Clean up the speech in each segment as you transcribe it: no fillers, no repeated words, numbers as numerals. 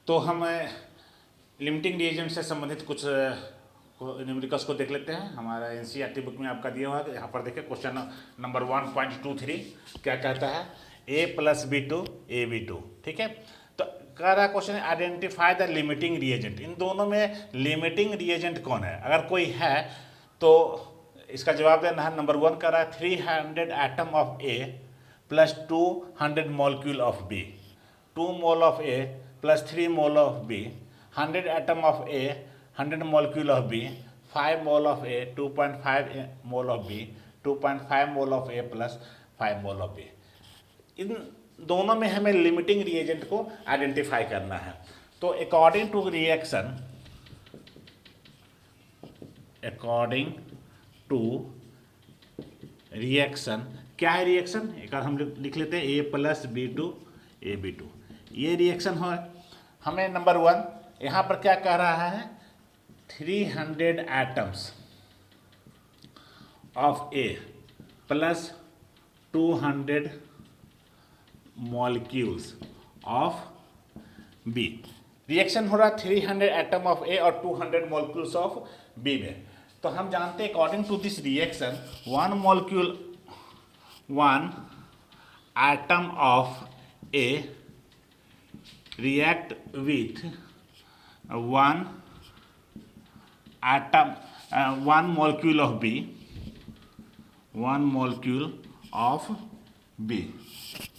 तो हम limiting reagent से संबंधित कुछ न्यूमेरिकल्स को देख लेते हैं। हमारा एनसीईआरटी बुक में आपका दिया हुआ है, यहाँ पर देखिए क्वेश्चन नंबर 1.23 क्या कहता है, a + b2 ab2। ठीक है, तो कह रहा question identify the limiting reagent. इन दोनों में लिमिटिंग रिएजेंट कौन है, अगर कोई है तो इसका जवाब देना है। नंबर 1 कह रहा है 300 atom of A + 200 molecule of B, 2 mole of A + 3 mole of B, 100 atom of A, 100 molecule of B, 5 mole of A, 2.5 mole of B, 2.5 mole of A plus 5 mole of B। इन दोनों में हमें limiting reagent को identify करना है। तो according to reaction क्या है reaction, एक बार हम लिख लेते हैं A + B2 AB2, ये रिएक्शन हो। हमें नंबर 1 यहाँ पर क्या कह रहा है, 300 atoms of A plus 200 molecules of B। Reaction हो रहा 300 एटम ऑफ A और 200 molecules ऑफ B में। तो हम जानते हैं according to this reaction 1 atom of A react with 1 molecule of B, 1 molecule of B।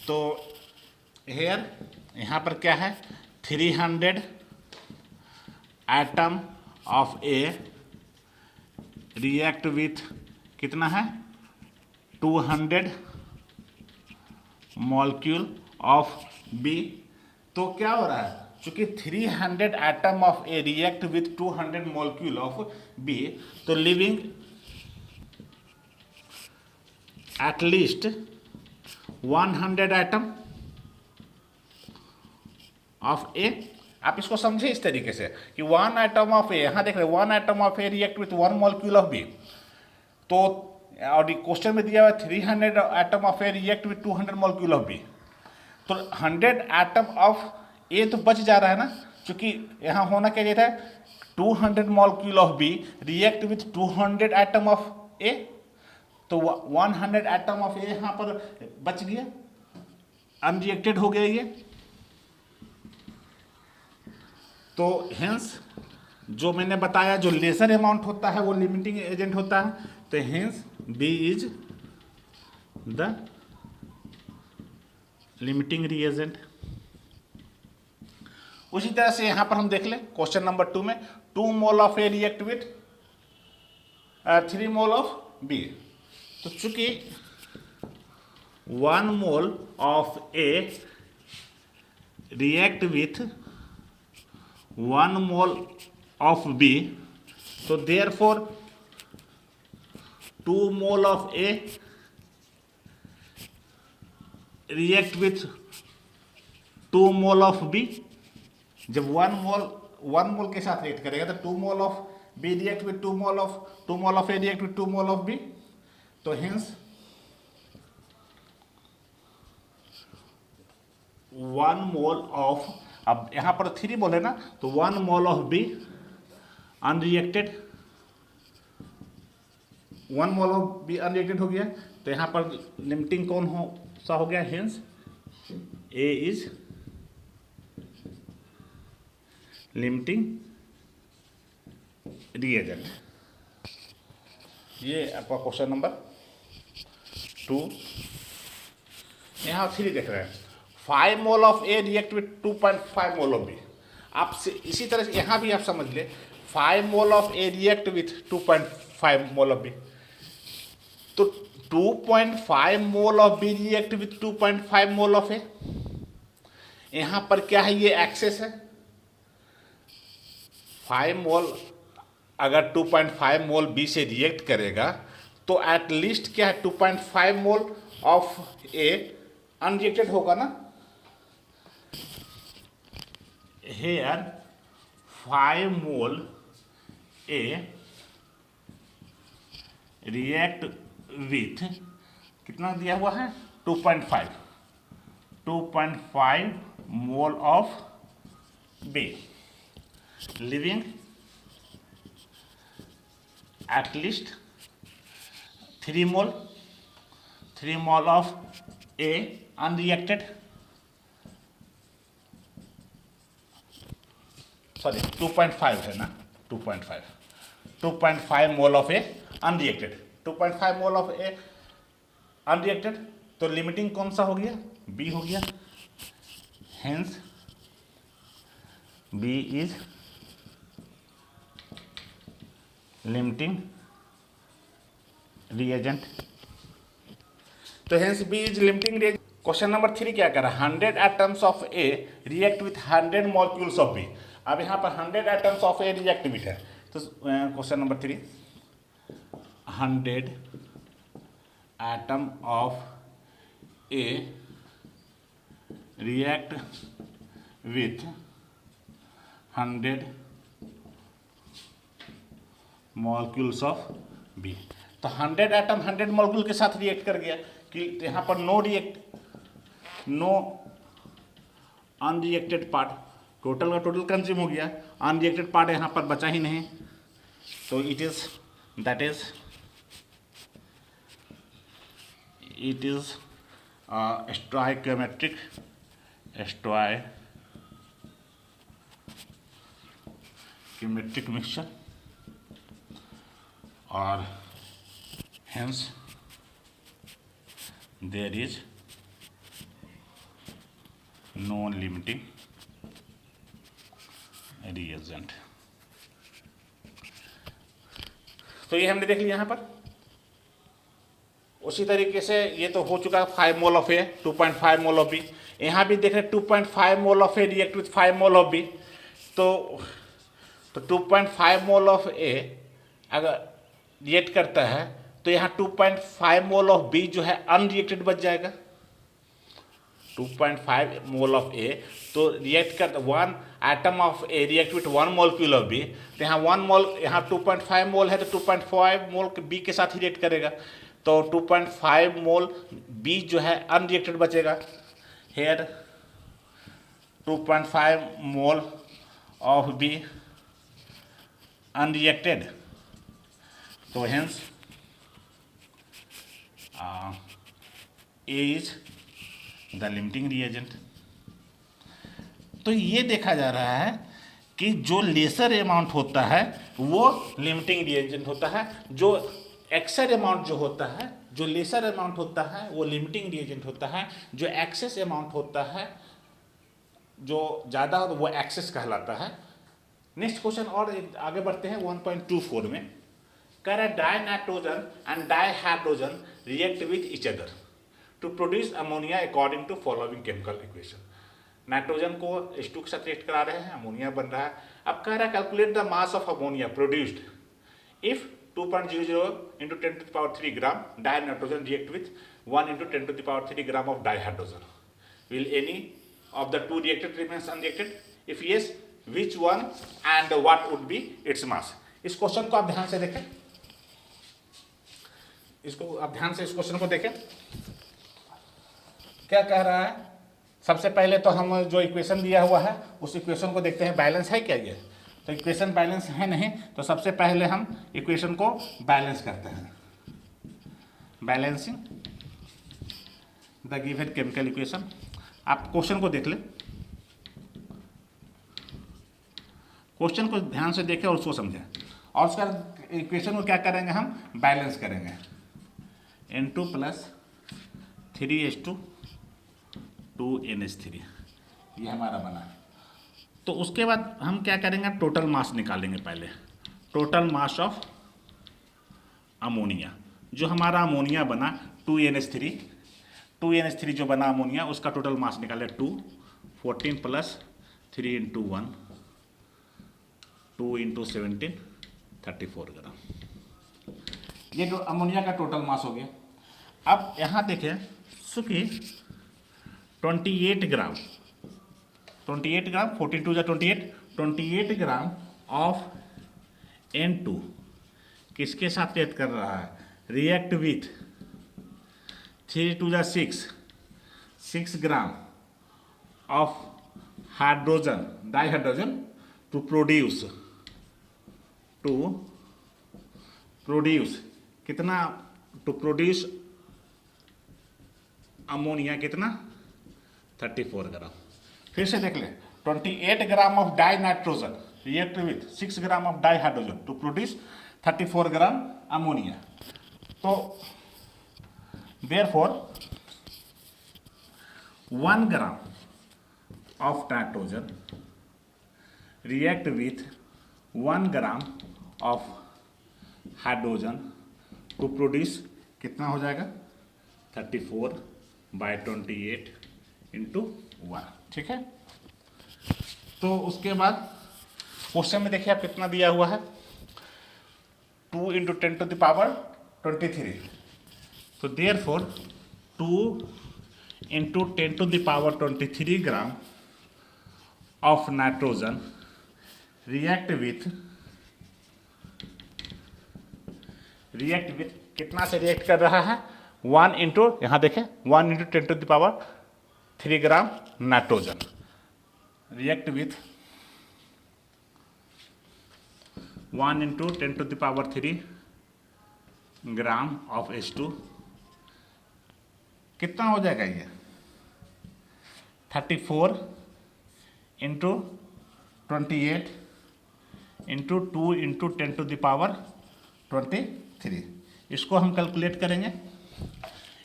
तो हेयर यहाँ पर क्या है, 300 atom of A react with कितना है, 200 मॉलिक्यूल ऑफ B। तो क्या हो रहा है, चूंकि 300 atom of A react with 200 molecule of B, तो living at least 100 atom of A। आप इसको समझे इस तरीके से कि 1 एटम ऑफ A, यहाँ देख रहे 1 atom of A react with 1 molecule of B। तो और क्वेश्चन में दिया हुआ 300 atom of A react with 200 molecule of B। तो 100 एटम ऑफ ए तो बच जा रहा है ना, क्योंकि यहाँ होना क्या चाहिए था, 200 molecule of B react with 200 atom of A. तो 100 एटम ऑफ ए यहाँ पर बच गया, अनरिएक्टेड हो गया ये। तो हेंस जो मैंने बताया, जो लेसर अमाउंट होता है वो लिमिटिंग एजेंट होता है। तो hence B is the limiting reagent. उसी तरह से यहां पर हम देख लें क्वेश्चन नंबर 2 में 2 mole of A react with 3 mole of B. तो चूंकि 1 mole of A react with 1 mole of B, तो therefore 2 mole of A react with 2 mole of B. जब 1 मोल के साथ रिएक्ट करेगा तो 2 mole of B react with 2 mole of A react with 2 mole of B. तो hence 1 mole of, अब यहां पर 3 बोले ना, तो 1 mole of B unreacted, 1 mole of B unreacted हो गया। तो यहां पर लिमिटिंग कौन सा हो गया, hence A is limiting reagent. ये आपका क्वेश्चन नंबर 2। यहाँ 3 देख रहे हैं, 5 mole of A react with 2.5 mole of B. आप इसी तरह से यहाँ भी आप समझ ले, 5 mole of A react with 2.5 mole of B. तो 2.5 mole of B react with 2.5 mole of A. यहाँ पर क्या है, ये एक्सेस है। 5 मोल अगर 2.5 मोल बी से रिएक्ट करेगा तो एट लीस्ट क्या है, 2.5 मोल ऑफ ए अनरिएक्टेड होगा ना। Here 5 mole A react with कितना दिया हुआ है, 2.5 mole of B, leaving at least 3 mole of A unreacted, sorry 2.5 है ना, 2.5 mole of A unreacted, 2.5 mole of A unreacted, तो लिमिटिंग कौन सा हो गया, बी हो गया, hence B is limiting reagent. तो hence B is limiting reagent. Question number 3 क्या कर रहा है, 100 atoms of A react with 100 molecules of B. अब यहाँ पर 100 atoms of A react with है, तो question number 3, 100 atom of A react with 100 molecules of B. तो 100 एटम 100 मॉलिक्यूल के साथ रिएक्ट कर गया कि यहाँ पर नो अनरिएक्टेड पार्ट, टोटल का टोटल कंज्यूम हो गया, अनरिएक्टेड पार्ट यहाँ पर बचा ही नहीं, तो इट इज स्टोइकोमेट्रिक मिक्सचर, और hence there is no limiting reagent। तो ये हमने देख लिया यहाँ पर। उसी तरीके से ये तो हो चुका 5 mole of A, 2.5 mole of B. यहाँ भी देख रहे 2.5 mole of A react with 5 mole of B, तो 2.5 मोल ऑफ ए अगर रिएक्ट करता है तो यहाँ 2.5 मोल ऑफ बी जो है अनरिएक्टेड बच जाएगा। 2.5 मोल ऑफ ए तो रिएक्ट कर 1 atom of A react with 1 molecule of B, तो यहाँ 1 मोल, यहाँ 2.5 मोल है तो 2.5 मोल बी के साथ ही रिएक्ट करेगा, तो 2.5 मोल बी जो है अनरिएक्टेड बचेगा। Here 2.5 mole of B unreacted, तो hence A is the limiting reagent. तो ये देखा जा रहा है कि जो लेसर अमाउंट होता है वो लिमिटिंग रिएजेंट होता है, जो एक्सेस अमाउंट जो होता है, जो लेसर अमाउंट होता है वो लिमिटिंग रिएजेंट होता है, जो एक्सेस अमाउंट होता है, जो ज़्यादा हो तो वो एक्सेस कहलाता है। नेक्स्ट क्वेश्चन और आगे बढ़ते हैं 1.24 में। कह रहा है dinitrogen and dihydrogen react with each other to produce ammonia according to following chemical equation. Nitrogen को H2 के साथ रिएक्ट करा रहे हैं, अमोनिया बन रहा है। अब कह रहा है calculate the mass of ammonia produced if 2.00 into 10⁻³ gram dinitrogen react with 1 into 10⁻³ gram of dihydrogen. Will any of the two reacted remains unreacted? If yes, which one and what would be its mass? इस question को आप ध्यान से देखें, इसको आप ध्यान से इस क्वेश्चन को देखें। क्या कह रहा है? सबसे पहले तो हम जो इक्वेशन दिया हुआ है उस इक्वेशन को देखते हैं, बैलेंस है क्या ये? तो इक्वेशन बैलेंस है नहीं, तो सबसे पहले हम इक्वेशन को बैलेंस करते हैं। Balancing the given chemical equation. आप क्वेश्चन को देख ले, क्वेश्चन को ध्यान से देखें और उसको समझें, और उसका इक्वेशन को क्या करेंगे, हम बैलेंस करेंगे। N2 + 3H2 2NH3 ये हमारा बना। तो उसके बाद हम क्या करेंगे, टोटल मास निकालेंगे। पहले टोटल मास ऑफ अमोनिया, जो हमारा अमोनिया बना 2NH3 जो बना अमोनिया, उसका टोटल मास निकाले 2, 14 + 3 × 1 2 × 17 34 ग्राम। ये जो अमोनिया का टोटल मास हो गया। अब यहाँ देखें सुखी 28 ग्राम 14 2 28 ग्राम ऑफ N2 किसके साथ रिएक्ट कर रहा है? React with 3 2 6 gram of hydrogen dihydrogen to produce कितना, टू प्रोड्यूस अमोनिया कितना 34 ग्राम। फिर से देख ले, 28 gram of dinitrogen react with 6 gram of dihydrogen to produce 34 gram ammonia. तो therefore 1 gram of nitrogen react with 1 gram of hydrogen to produce कितना हो जाएगा 34/28 × 1। ठीक है, तो उसके बाद क्वेश्चन में देखिए आप कितना दिया हुआ है, 2 × 10⁻23। तो therefore 2 × 10⁻23 gram of nitrogen react with कितना से रिएक्ट कर रहा है, 1 इंटू, यहाँ देखें 1 × 10⁻³ gram nitrogen react with 1 × 10⁻³ gram of H2। कितना हो जाएगा ये 34 × 28 × 2 × 10⁻23। इसको हम कैलकुलेट करेंगे,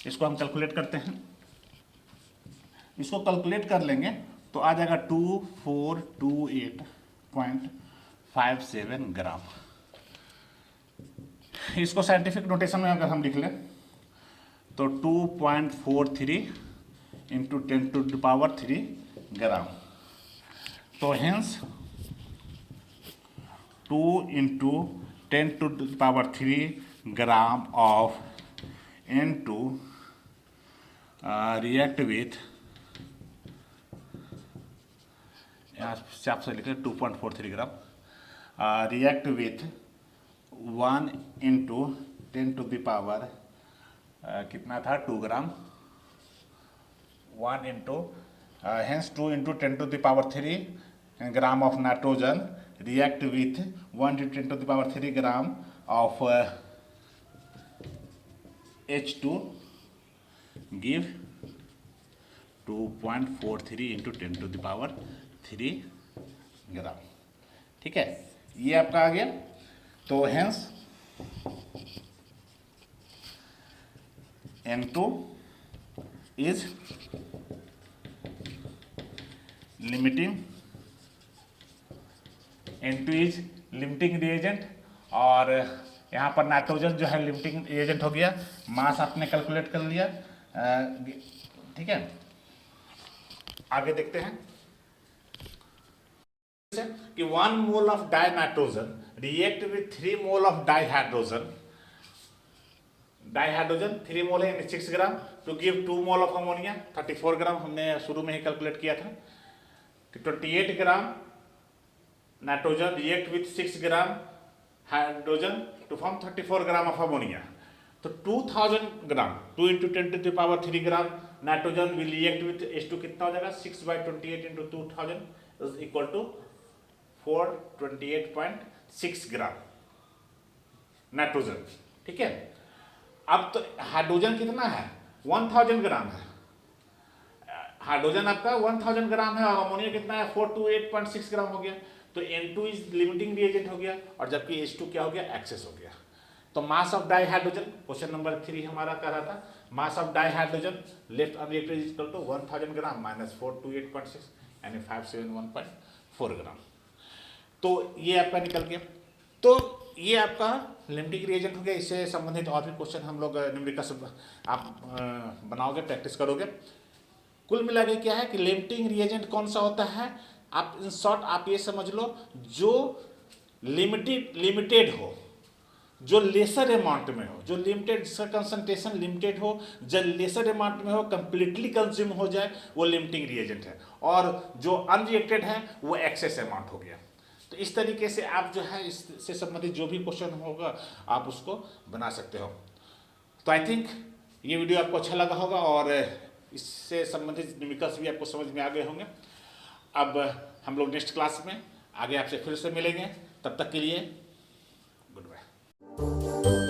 इसको हम कैलकुलेट करते हैं, इसको कैलकुलेट कर लेंगे तो आ जाएगा 2428.57 ग्राम। इसको साइंटिफिक नोटेशन में अगर हम लिख लें तो 2.43 × 10⁻³ ग्राम। तो hence 2 × 10⁻³ gram of N2 react with, यहाँ से आपसे लिख लें 2.43 ग्राम रिएक्ट विथ 1 × 10⁻, कितना था 2 ग्राम, 1 into hence 2 × 10⁻³ gram of nitrogen react with 1 × 10⁻³ gram of H2 give 2.43 × 10⁻³ ग्राम। ठीक है, ये आपका आ गया। तो hence N2 is limiting, N2 is limiting reagent, और यहाँ पर नाइट्रोजन जो है लिमिटिंग रिएजेंट हो गया। मास आपने कैलकुलेट कर लिया। ठीक है, आगे देखते हैं कि 1 mole of dinitrogen react with 3 mole of dihydrogen 3 mole है 6 gram to give 2 mole of ammonia 34 gram. हमने शुरू में ही कैलकुलेट किया था कि 28 gram nitrogen react with 6 gram hydrogen to form 34 gram of ammonia. तो 2000 gram 2 × 10⁻³ gram nitrogen will react with H2, कितना हो जाएगा 6/28 × 2000 is equal to 428.6 gram nitrogen. ठीक है, अब तो हाइड्रोजन कितना है 1000 ग्राम है, हाइड्रोजन आपका 1000 ग्राम है और अमोनिया कितना है 428.6 ग्राम हो गया। तो N2 इज लिमिटिंग रिएजेंट हो गया और जबकि H2 क्या हो गया एक्सेस हो गया। तो mass of dihydrogen question number 3 हमारा कर रहा था, mass of dihydrogen left unreacted is equal to 1000 gram minus 428.6 यानी 571.4 ग्राम। तो ये आपका निकल गया। तो ये आपका लिमिटिंग रिएजेंट हो गया। इससे संबंधित और भी क्वेश्चन हम लोग न्यूमेरिकल्स आप बनाओगे, प्रैक्टिस करोगे। कुल मिला के क्या है कि लिमिटिंग रिएजेंट कौन सा होता है, आप इन शॉर्ट आप ये समझ लो जो लिमिटेड हो, जो लेसर अमाउंट में हो, जो लिमिटेड, जिसका कंसंट्रेशन लिमिटेड हो, जो लेसर अमाउंट में हो, कंप्लीटली कंज्यूम हो जाए, वो लिमिटिंग रिएजेंट है। और जो अनरिएक्टेड है वो एक्सेस अमाउंट हो गया। तो इस तरीके से आप जो है इससे संबंधित जो भी क्वेश्चन होगा आप उसको बना सकते हो। तो आई थिंक ये वीडियो आपको अच्छा लगा होगा और इससे संबंधित न्यूमेरिकल्स भी आपको समझ में आ गए होंगे। अब हम लोग नेक्स्ट क्लास में आगे आपसे फिर से मिलेंगे, तब तक के लिए गुड बाय।